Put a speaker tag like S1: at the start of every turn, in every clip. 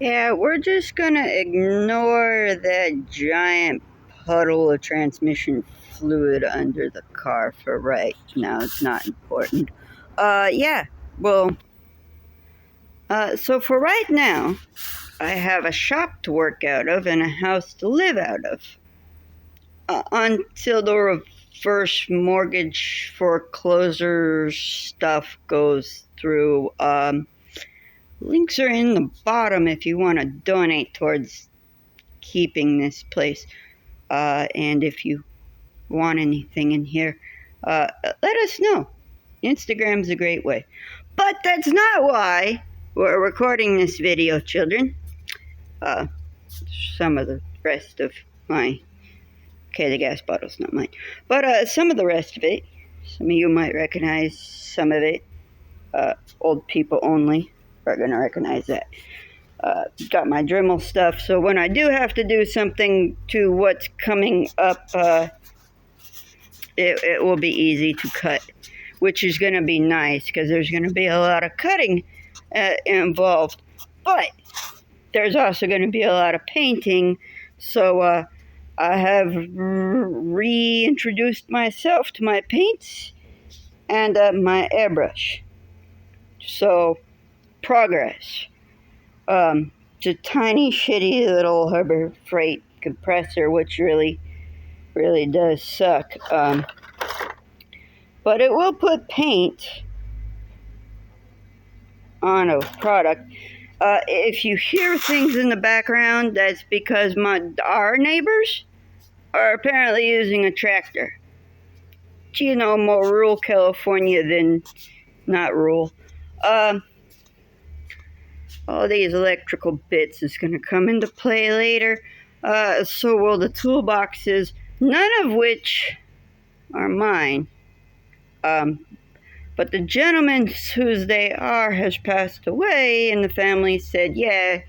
S1: Yeah, we're just gonna ignore that giant puddle of transmission fluid under the car for right now. It's not important. Yeah, well, so for right now, I have a shop to work out of and a house to live out of. Until the reverse mortgage foreclosure stuff goes through. Links are in the bottom if you want to donate towards keeping this place. And if you want anything in here, let us know. Instagram's a great way. But that's not why we're recording this video, children. Some of the rest of my... Okay, the gas bottle's not mine. But some of the rest of it, some of you might recognize some of it. Old people only are going to recognize that. Got my Dremel stuff, so when I do have to do something to what's coming up, it will be easy to cut, which is going to be nice because there's going to be a lot of cutting involved. But there's also going to be a lot of painting, so I have reintroduced myself to my paints and my airbrush. So, progress. It's a tiny, shitty little Harbor Freight compressor, which really does suck. But it will put paint on a product. If you hear things in the background, that's because our neighbors are apparently using a tractor. You know, more rural California than not rural. All these electrical bits is going to come into play later. So will the toolboxes, none of which are mine. But the gentleman whose they are has passed away, and the family said, yeah,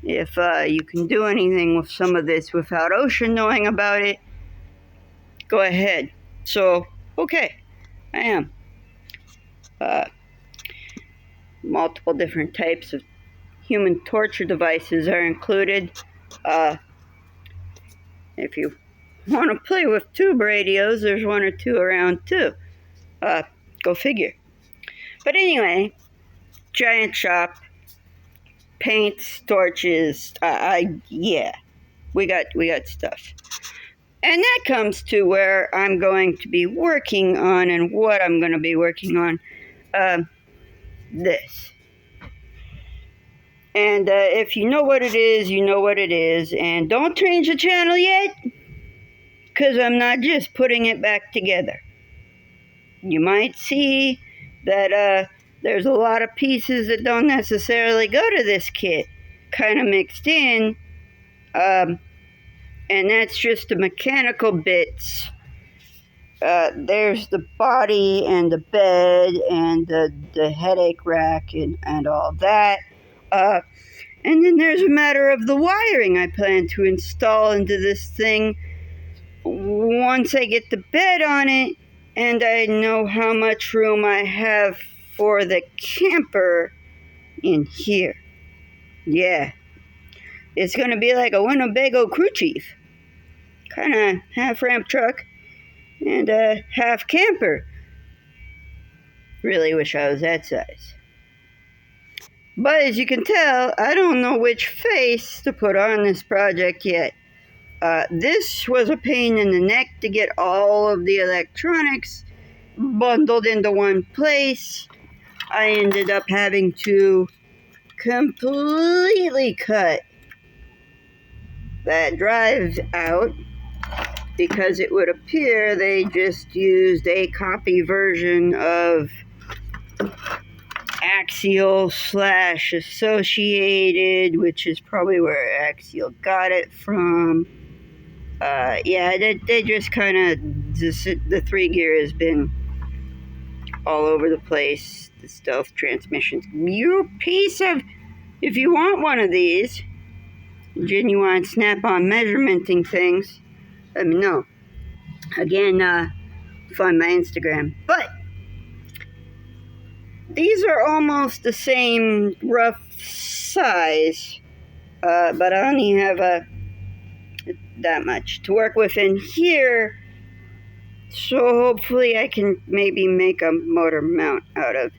S1: if you can do anything with some of this without OSHA knowing about it, go ahead. So, okay, I am. Multiple different types of human torture devices are included. If you want to play with tube radios, there's one or two around too. Go figure. But anyway, giant shop, paints, torches. Yeah, we got stuff. And that comes to where I'm going to be working on, and what I'm going to be working on. This. And if you know what it is, you know what it is. And don't change the channel yet, because I'm not just putting it back together. You might see that there's a lot of pieces that don't necessarily go to this kit, kind of mixed in. And that's just the mechanical bits. There's the body and the bed and the headache rack and all that. And then there's a matter of the wiring I plan to install into this thing once I get the bed on it and I know how much room I have for the camper in here. Yeah. It's going to be like a Winnebago crew chief. Kind of half ramp truck and half camper. Really wish I was that size. But as you can tell, I don't know which face to put on this project yet. This was a pain in the neck to get all of the electronics bundled into one place. I ended up having to completely cut that drive out because it would appear they just used a copy version of Axial / Associated, which is probably where Axial got it from. Yeah, they just kind of, the 3-gear has been all over the place. The stealth transmissions. You piece of, if you want one of these, genuine snap-on measurementing things, let me know. Again, find my Instagram. But these are almost the same rough size but I only have that much to work with in here, so hopefully I can maybe make a motor mount out of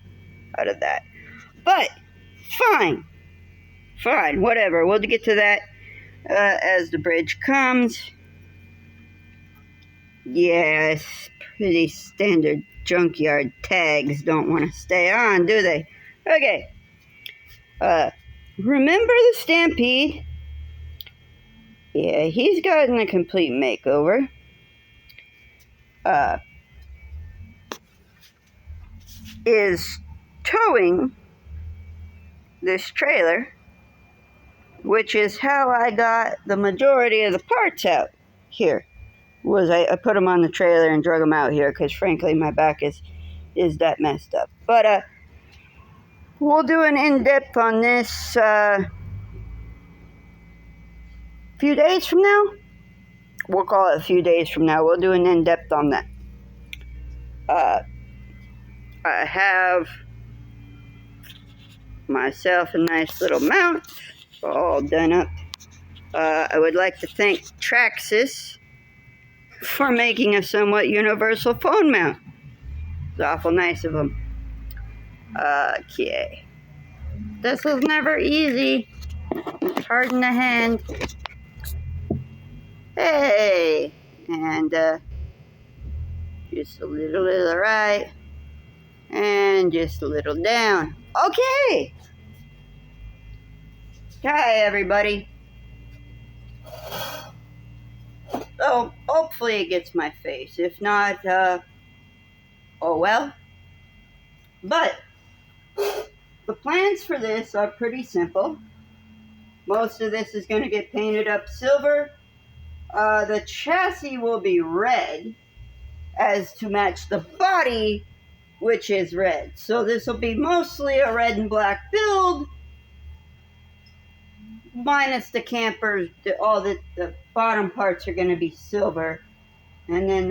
S1: that. But fine, whatever. We'll get to that as the bridge comes. Yes, pretty standard junkyard tags don't want to stay on, do they? Okay. Remember the Stampede? Yeah, he's gotten a complete makeover. Is towing this trailer, which is how I got the majority of the parts out here. Was I put them on the trailer and drug them out here because frankly my back is that messed up. But we'll do an in-depth on this few days from now. We'll call it a few days from now. We'll do an in-depth on that. I have myself a nice little mount all done up. I would like to thank Traxxas for making a somewhat universal phone mount. It's awful nice of them. Okay. This is never easy. It's hard in the hand. Hey! And just a little to the right. And just a little down. Okay! Hi, everybody. So, hopefully it gets my face. If not, oh well. But, the plans for this are pretty simple. Most of this is going to get painted up silver. The chassis will be red as to match the body, which is red. So this will be mostly a red and black build, minus the campers. All the bottom parts are going to be silver, and then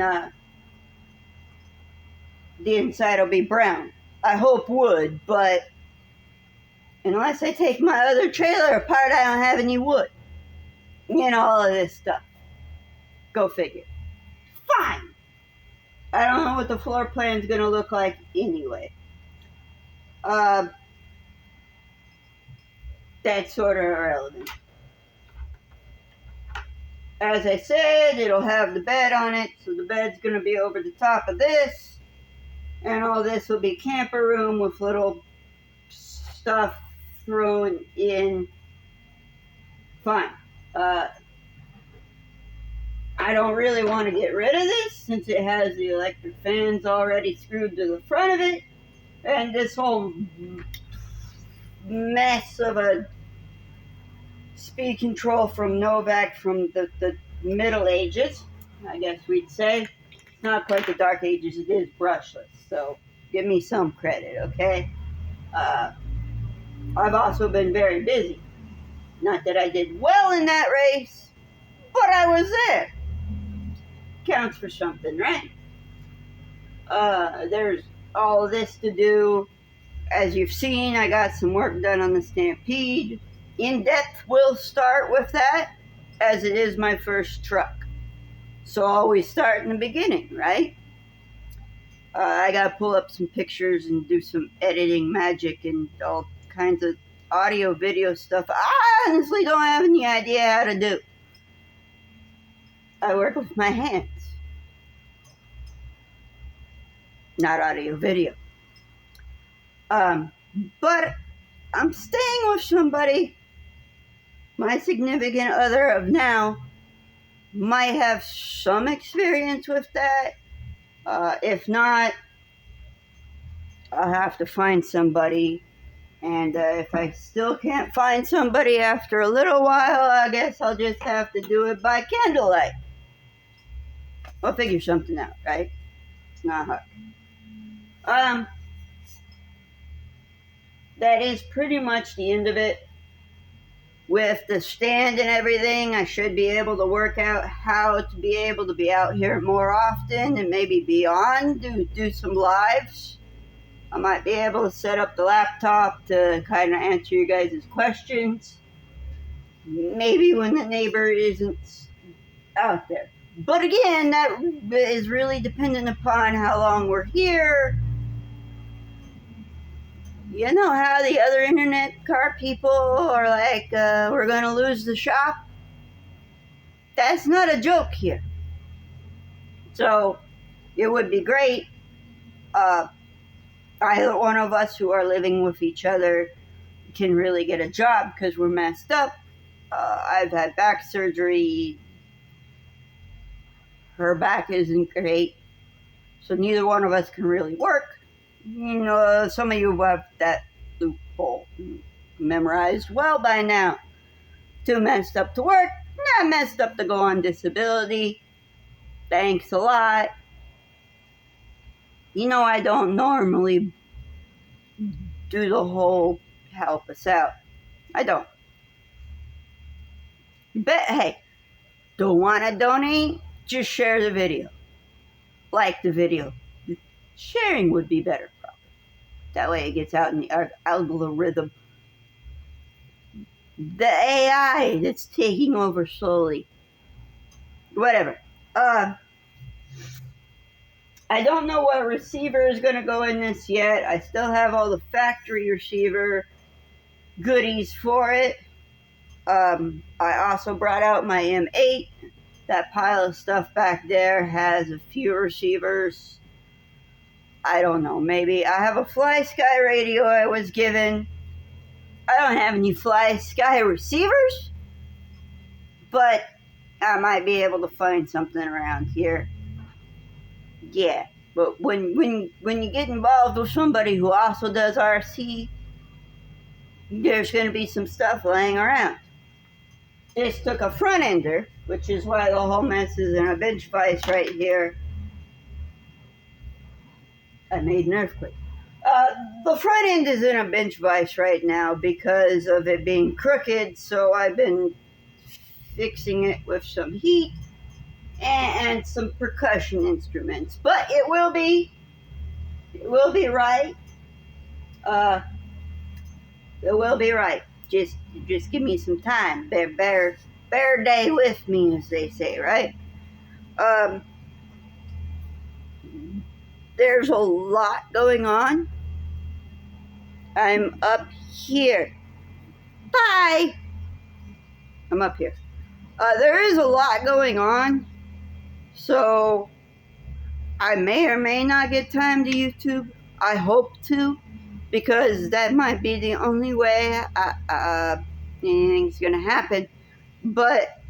S1: the inside will be brown. I hope wood, but unless I take my other trailer apart, I don't have any wood. You know, all of this stuff. Go figure. Fine. I don't know what the floor plan's going to look like anyway. That's sort of irrelevant. As I said, it'll have the bed on it, so the bed's going to be over the top of this. And all this will be camper room with little stuff thrown in. Fine. I don't really want to get rid of this since it has the electric fans already screwed to the front of it. And this whole mess of a speed control from Novak from the Middle Ages, I guess we'd say. It's not quite the Dark Ages, it is brushless. So give me some credit, okay? I've also been very busy. Not that I did well in that race, but I was there. Counts for something, right? There's all this to do. As you've seen, I got some work done on the Stampede. In-depth will start with that, as it is my first truck. So always start in the beginning, right? I gotta pull up some pictures and do some editing magic and all kinds of audio, video stuff I honestly don't have any idea how to do. I work with my hands. Not audio, video. But I'm staying with somebody. My significant other of now might have some experience with that. If not, I'll have to find somebody. And if I still can't find somebody after a little while, I guess I'll just have to do it by candlelight. I'll figure something out, right? It's not hard. That is pretty much the end of it. With the stand and everything, I should be able to work out how to be able to be out here more often and maybe beyond, do some lives. I might be able to set up the laptop to kind of answer you guys' questions. maybe when the neighbor isn't out there. But again, that is really dependent upon how long we're here. You know how the other internet car people are like, we're going to lose the shop? That's not a joke here. So it would be great, either one of us who are living with each other can really get a job because we're messed up. I've had back surgery. Her back isn't great. So neither one of us can really work. You know, some of you have that loophole memorized well by now. Too messed up to work, not messed up to go on disability. Thanks a lot. You know, I don't normally do the whole help us out. I don't. But hey, don't want to donate? Just share the video. Like the video. Sharing would be better, probably. That way it gets out in the algorithm. The AI that's taking over slowly. Whatever. I don't know what receiver is going to go in this yet. I still have all the factory receiver goodies for it. I also brought out my M8. That pile of stuff back there has a few receivers. I don't know, maybe. I have a Fly Sky radio I was given. I don't have any Fly Sky receivers, but I might be able to find something around here. Yeah, but when you get involved with somebody who also does RC, there's going to be some stuff laying around. This took a front ender, which is why the whole mess is in a bench vise right here. I made an earthquake. The front end is in a bench vise right now because of it being crooked, so I've been fixing it with some heat and some percussion instruments. But it will be right. It will be right. Just give me some time. Bear day with me, as they say, right? There's a lot going on. I'm up here. Bye! I'm up here. There is a lot going on, so I may or may not get time to YouTube. I hope to, because that might be the only way anything's going to happen. But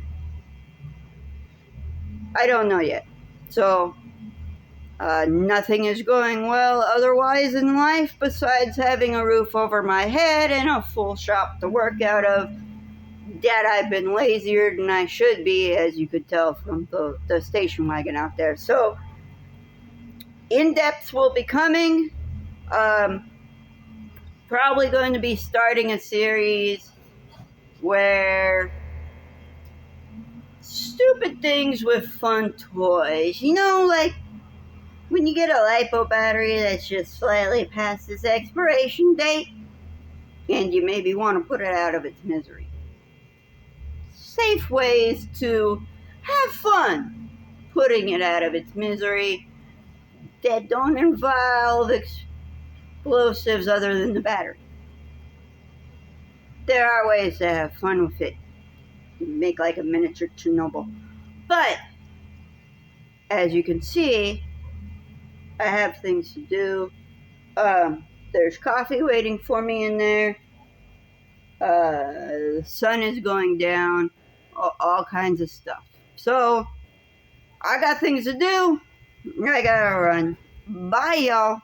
S1: I don't know yet. So nothing is going well otherwise in life besides having a roof over my head and a full shop to work out of. That I've been lazier than I should be, as you could tell from the station wagon out there. So in-depths will be coming. Probably going to be starting a series where stupid things with fun toys. You know, like when you get a LiPo battery that's just slightly past its expiration date and you maybe want to put it out of its misery. Safe ways to have fun putting it out of its misery that don't involve explosives other than the battery. There are ways to have fun with it. Make like a miniature Chernobyl. But, as you can see, I have things to do. There's coffee waiting for me in there. The sun is going down. All kinds of stuff. So, I got things to do. I gotta run. Bye, y'all.